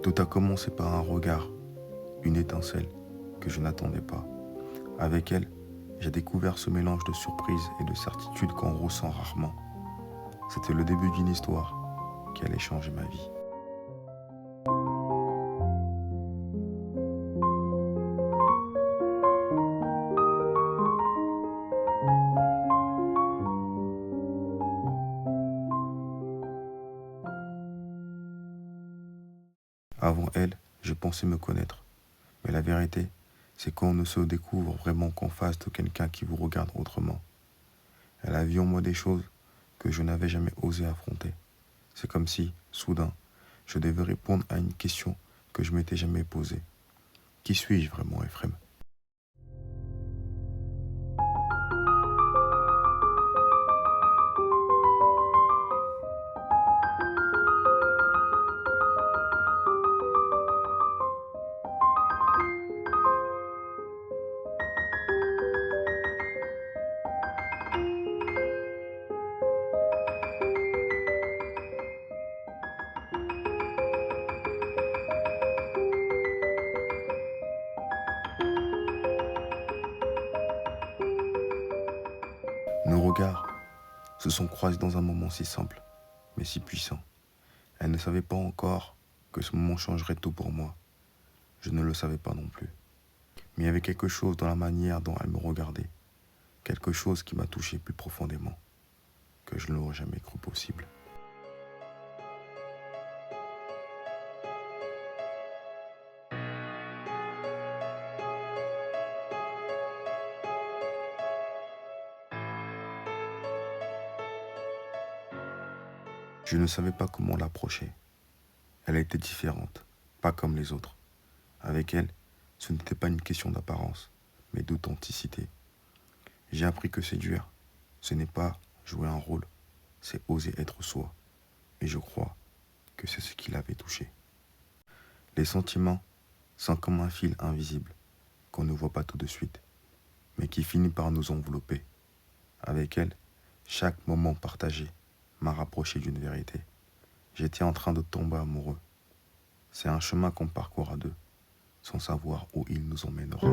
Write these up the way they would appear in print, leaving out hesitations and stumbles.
Tout a commencé par un regard, une étincelle que je n'attendais pas. Avec elle, j'ai découvert ce mélange de surprise et de certitude qu'on ressent rarement. C'était le début d'une histoire qui allait changer ma vie. Avant elle, je pensais me connaître. Mais la vérité, c'est qu'on ne se découvre vraiment qu'en face de quelqu'un qui vous regarde autrement. Elle a vu en moi des choses que je n'avais jamais osé affronter. C'est comme si, soudain, je devais répondre à une question que je m'étais jamais posée. Qui suis-je vraiment, Ephrem? Nos regards se sont croisés dans un moment si simple, mais si puissant. Elle ne savait pas encore que ce moment changerait tout pour moi. Je ne le savais pas non plus. Mais il y avait quelque chose dans la manière dont elle me regardait, quelque chose qui m'a touché plus profondément, que je ne l'aurais jamais cru possible. Je ne savais pas comment l'approcher. Elle était différente, pas comme les autres. Avec elle, ce n'était pas une question d'apparence, mais d'authenticité. J'ai appris que séduire, ce n'est pas jouer un rôle, c'est oser être soi. Et je crois que c'est ce qui l'avait touché. Les sentiments sont comme un fil invisible qu'on ne voit pas tout de suite, mais qui finit par nous envelopper. Avec elle, chaque moment partagé m'a rapproché d'une vérité. J'étais en train de tomber amoureux. C'est un chemin qu'on parcourt à deux, sans savoir où il nous emmènera.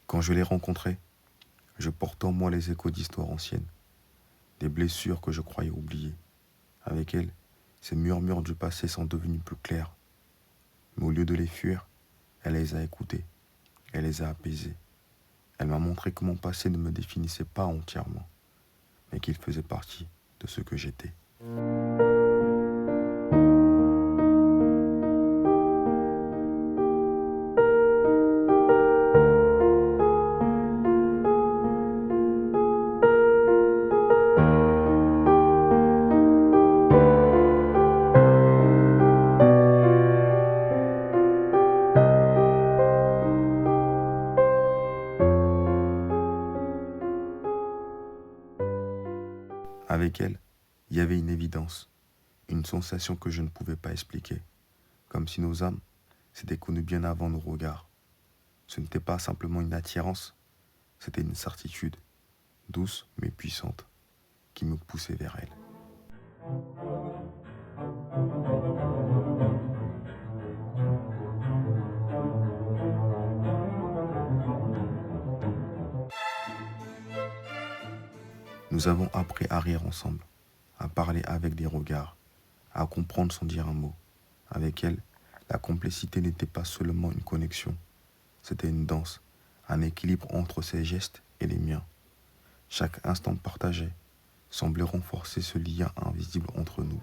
Quand je l'ai rencontrée, je portais en moi les échos d'histoires anciennes, des blessures que je croyais oubliées. Avec elle, ces murmures du passé sont devenus plus clairs. Mais au lieu de les fuir, elle les a écoutés, elle les a apaisés. Elle m'a montré que mon passé ne me définissait pas entièrement, mais qu'il faisait partie de ce que j'étais. Avec elle, il y avait une évidence, une sensation que je ne pouvais pas expliquer, comme si nos âmes s'étaient connues bien avant nos regards. Ce n'était pas simplement une attirance, c'était une certitude, douce mais puissante, qui me poussait vers elle. Nous avons appris à rire ensemble, à parler avec des regards, à comprendre sans dire un mot. Avec elle, la complicité n'était pas seulement une connexion, c'était une danse, un équilibre entre ses gestes et les miens. Chaque instant partagé semblait renforcer ce lien invisible entre nous.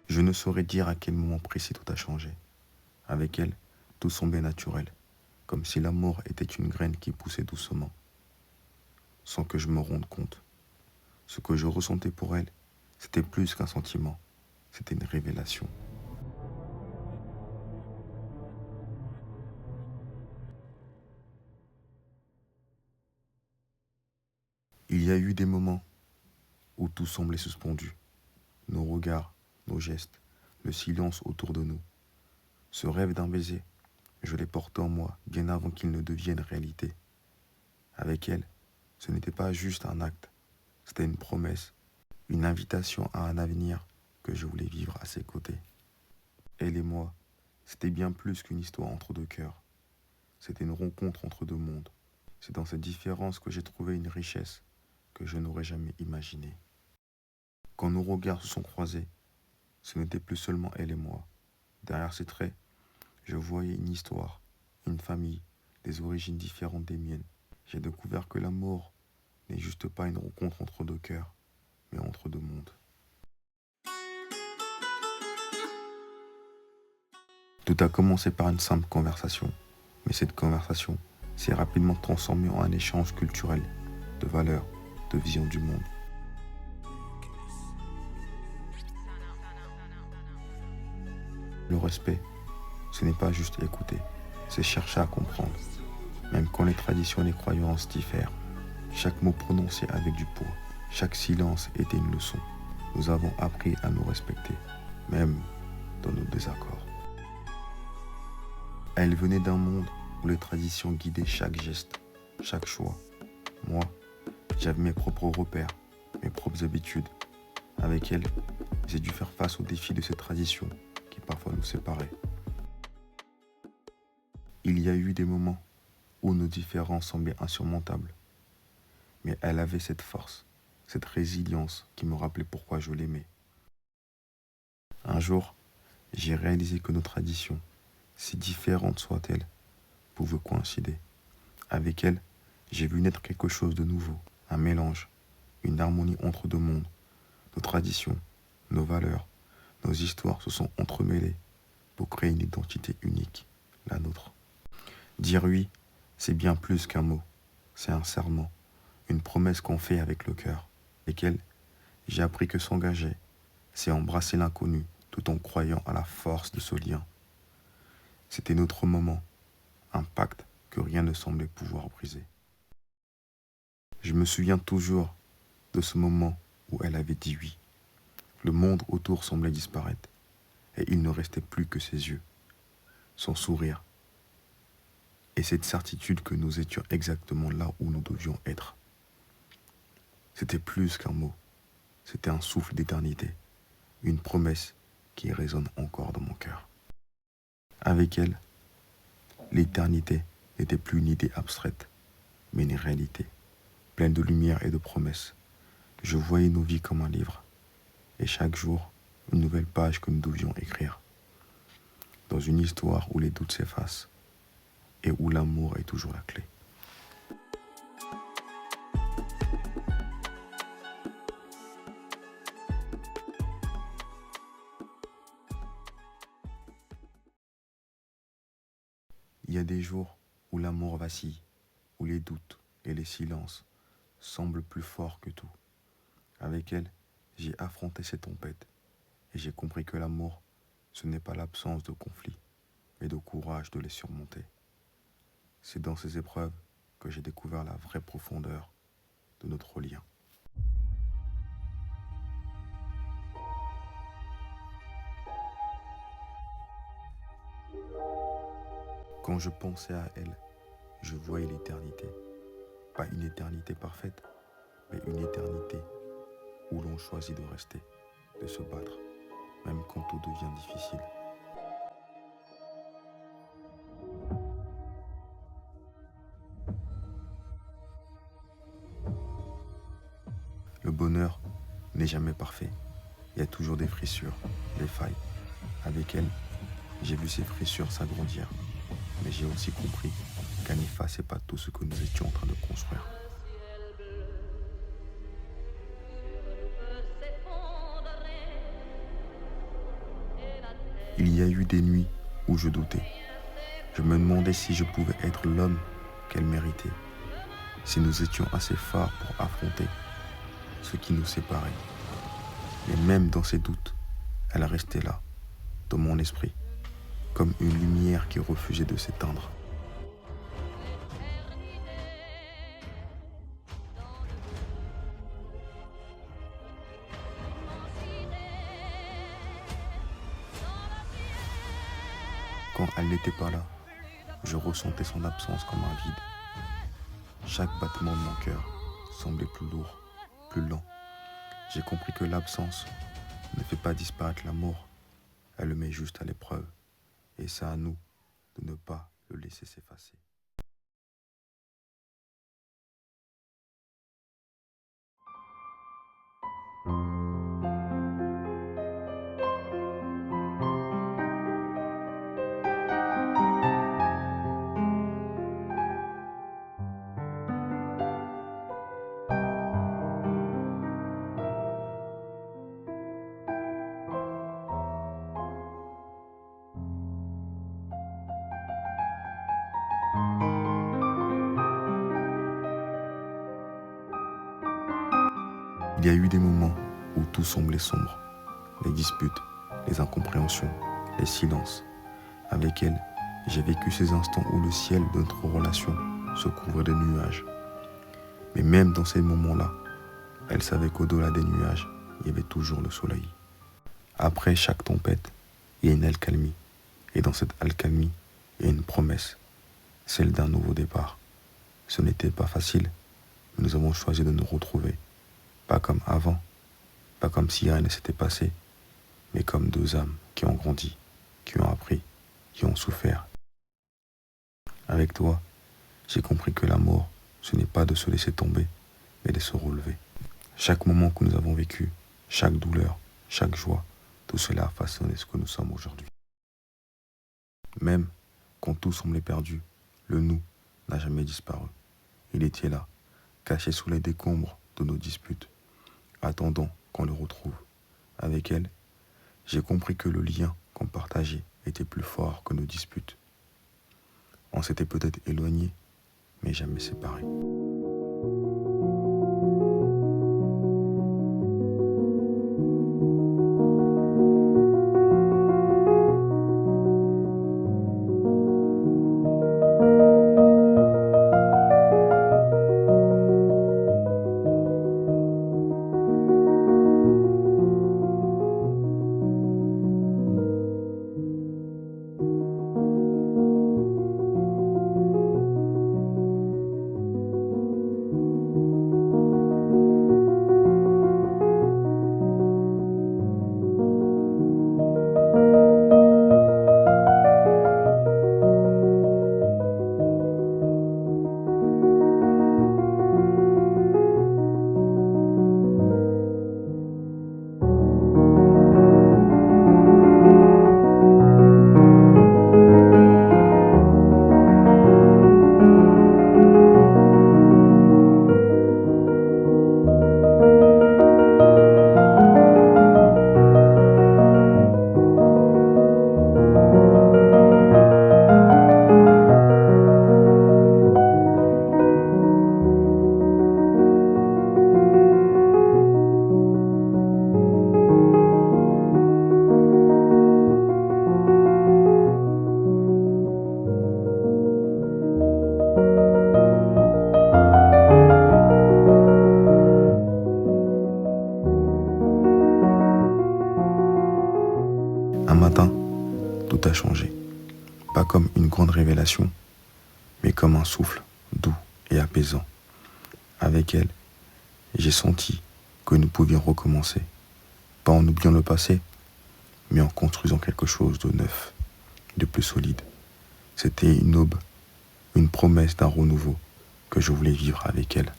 Je ne saurais dire à quel moment précis tout a changé. Avec elle, tout semblait naturel, comme si l'amour était une graine qui poussait doucement, sans que je me rende compte. Ce que je ressentais pour elle, C'était plus qu'un sentiment, c'était une révélation. Il y a eu des moments où tout semblait suspendu. Nos regards, nos gestes, le silence autour de nous. Ce rêve d'un baiser, je l'ai porté en moi bien avant qu'il ne devienne réalité. Avec elle, ce n'était pas juste un acte, c'était une promesse, une invitation à un avenir que je voulais vivre à ses côtés. Elle et moi, c'était bien plus qu'une histoire entre deux cœurs. C'était une rencontre entre deux mondes. C'est dans cette différence que j'ai trouvé une richesse que je n'aurais jamais imaginée. Quand nos regards se sont croisés, ce n'était plus seulement elle et moi. Derrière ses traits, je voyais une histoire, une famille, des origines différentes des miennes. J'ai découvert que l'amour n'est juste pas une rencontre entre deux cœurs, mais entre deux mondes. Tout a commencé par une simple conversation, mais cette conversation s'est rapidement transformée en un échange culturel, de valeurs, de vision du monde. Le respect, ce n'est pas juste écouter, c'est chercher à comprendre. Même quand les traditions et les croyances diffèrent, chaque mot prononcé avec du poids, chaque silence était une leçon. Nous avons appris à nous respecter, même dans nos désaccords. Elle venait d'un monde où les traditions guidaient chaque geste, chaque choix. Moi, j'avais mes propres repères, mes propres habitudes. Avec elle, j'ai dû faire face aux défis de ces traditions qui parfois nous séparaient. Il y a eu des moments où nos différences semblaient insurmontables. Mais elle avait cette force, cette résilience qui me rappelait pourquoi je l'aimais. Un jour, j'ai réalisé que nos traditions, si différentes soient-elles, pouvaient coïncider. Avec elle, j'ai vu naître quelque chose de nouveau, un mélange, une harmonie entre deux mondes. Nos traditions, nos valeurs, nos histoires se sont entremêlées pour créer une identité unique, la nôtre. Dire oui, c'est bien plus qu'un mot, c'est un serment, une promesse qu'on fait avec le cœur. Avec elle, j'ai appris que s'engager, c'est embrasser l'inconnu tout en croyant à la force de ce lien. C'était notre moment, un pacte que rien ne semblait pouvoir briser. Je me souviens toujours de ce moment où elle avait dit oui. Le monde autour semblait disparaître et il ne restait plus que ses yeux, son sourire et cette certitude que nous étions exactement là où nous devions être. C'était plus qu'un mot, c'était un souffle d'éternité, une promesse qui résonne encore dans mon cœur. Avec elle, l'éternité n'était plus une idée abstraite, mais une réalité, pleine de lumière et de promesses. Je voyais nos vies comme un livre, et chaque jour, une nouvelle page que nous devions écrire. Dans une histoire où les doutes s'effacent, et où l'amour est toujours la clé. Il y a des jours où l'amour vacille, où les doutes et les silences semblent plus forts que tout. Avec elle, j'ai affronté ces tempêtes et j'ai compris que l'amour, ce n'est pas l'absence de conflits, mais de courage de les surmonter. C'est dans ces épreuves que j'ai découvert la vraie profondeur de notre lien. Quand je pensais à elle, je voyais l'éternité. Pas une éternité parfaite, mais une éternité où l'on choisit de rester, de se battre, même quand tout devient difficile. Le bonheur n'est jamais parfait. Il y a toujours des frissures, des failles. Avec elle, j'ai vu ces frissures s'agrandir. Mais j'ai aussi compris qu'elle n'effaçait pas tout ce que nous étions en train de construire. Il y a eu des nuits où je doutais. Je me demandais si je pouvais être l'homme qu'elle méritait, si nous étions assez forts pour affronter ce qui nous séparait. Mais même dans ses doutes, elle restait là, dans mon esprit, comme une lumière qui refusait de s'éteindre. Quand elle n'était pas là, je ressentais son absence comme un vide. Chaque battement de mon cœur semblait plus lourd, plus lent. J'ai compris que l'absence ne fait pas disparaître l'amour, elle le met juste à l'épreuve. Et c'est à nous de ne pas le laisser s'effacer. Il y a eu des moments où tout semblait sombre. Les disputes, les incompréhensions, les silences. Avec elle, j'ai vécu ces instants où le ciel de notre relation se couvrait de nuages. Mais même dans ces moments-là, elle savait qu'au-delà des nuages, il y avait toujours le soleil. Après chaque tempête, il y a une alcalmie. Et dans cette alcalmie, il y a une promesse, celle d'un nouveau départ. Ce n'était pas facile, mais nous avons choisi de nous retrouver. Pas comme avant, pas comme si rien ne s'était passé, mais comme deux âmes qui ont grandi, qui ont appris, qui ont souffert. Avec toi, j'ai compris que l'amour, ce n'est pas de se laisser tomber, mais de se relever. Chaque moment que nous avons vécu, chaque douleur, chaque joie, tout cela a façonné ce que nous sommes aujourd'hui. Même quand tout semblait perdu, le nous n'a jamais disparu. Il était là, caché sous les décombres de nos disputes, attendant qu'on le retrouve. Avec elle, j'ai compris que le lien qu'on partageait était plus fort que nos disputes. On s'était peut-être éloignés, mais jamais séparés. Un matin, tout a changé. Pas comme une grande révélation, mais comme un souffle doux et apaisant. Avec elle, j'ai senti que nous pouvions recommencer. Pas en oubliant le passé, mais en construisant quelque chose de neuf, de plus solide. C'était une aube, une promesse d'un renouveau que je voulais vivre avec elle.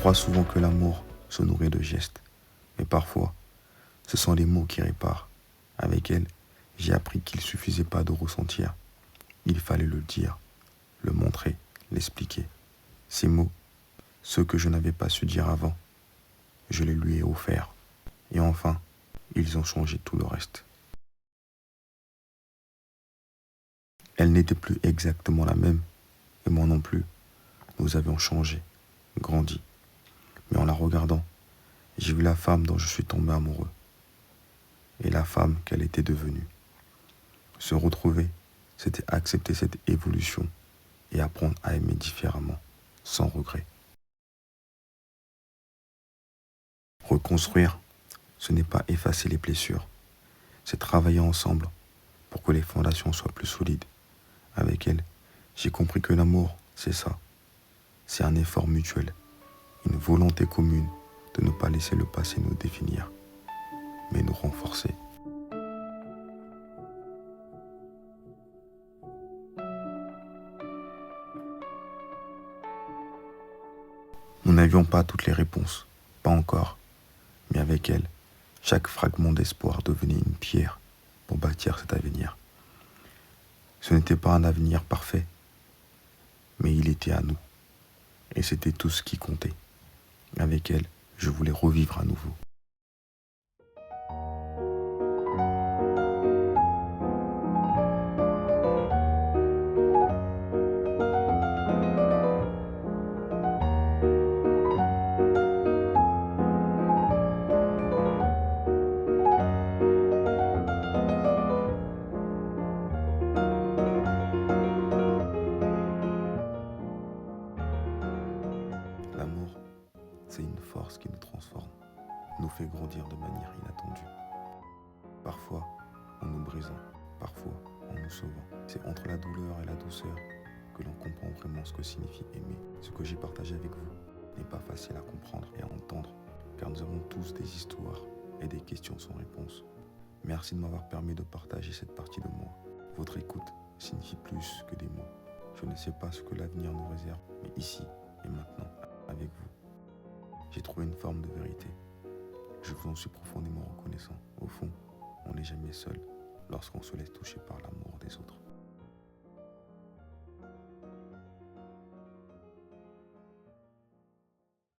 croit souvent que l'amour se nourrit de gestes, mais parfois, ce sont les mots qui réparent. Avec elle, j'ai appris qu'il ne suffisait pas de ressentir, il fallait le dire, le montrer, l'expliquer. Ces mots, ceux que je n'avais pas su dire avant, je les lui ai offerts. Et enfin, ils ont changé tout le reste. Elle n'était plus exactement la même, et moi non plus. Nous avions changé, grandi. Mais en la regardant, j'ai vu la femme dont je suis tombé amoureux, et la femme qu'elle était devenue. Se retrouver, c'était accepter cette évolution et apprendre à aimer différemment, sans regret. Reconstruire, ce n'est pas effacer les blessures, c'est travailler ensemble pour que les fondations soient plus solides. Avec elle, j'ai compris que l'amour, c'est ça. C'est un effort mutuel, une volonté commune de ne pas laisser le passé nous définir, mais nous renforcer. Nous n'avions pas toutes les réponses, pas encore, mais avec elle, chaque fragment d'espoir devenait une pierre pour bâtir cet avenir. Ce n'était pas un avenir parfait, mais il était à nous, et c'était tout ce qui comptait. Avec elle, je voulais revivre à nouveau. L'amour, c'est une force qui nous transforme, nous fait grandir de manière inattendue. Parfois en nous brisant, parfois en nous sauvant. C'est entre la douleur et la douceur que l'on comprend vraiment ce que signifie aimer. Ce que j'ai partagé avec vous n'est pas facile à comprendre et à entendre, car nous avons tous des histoires et des questions sans réponse. Merci de m'avoir permis de partager cette partie de moi. Votre écoute signifie plus que des mots. Je ne sais pas ce que l'avenir nous réserve, mais ici et maintenant, avec vous, j'ai trouvé une forme de vérité. Je vous en suis profondément reconnaissant. Au fond, on n'est jamais seul lorsqu'on se laisse toucher par l'amour des autres.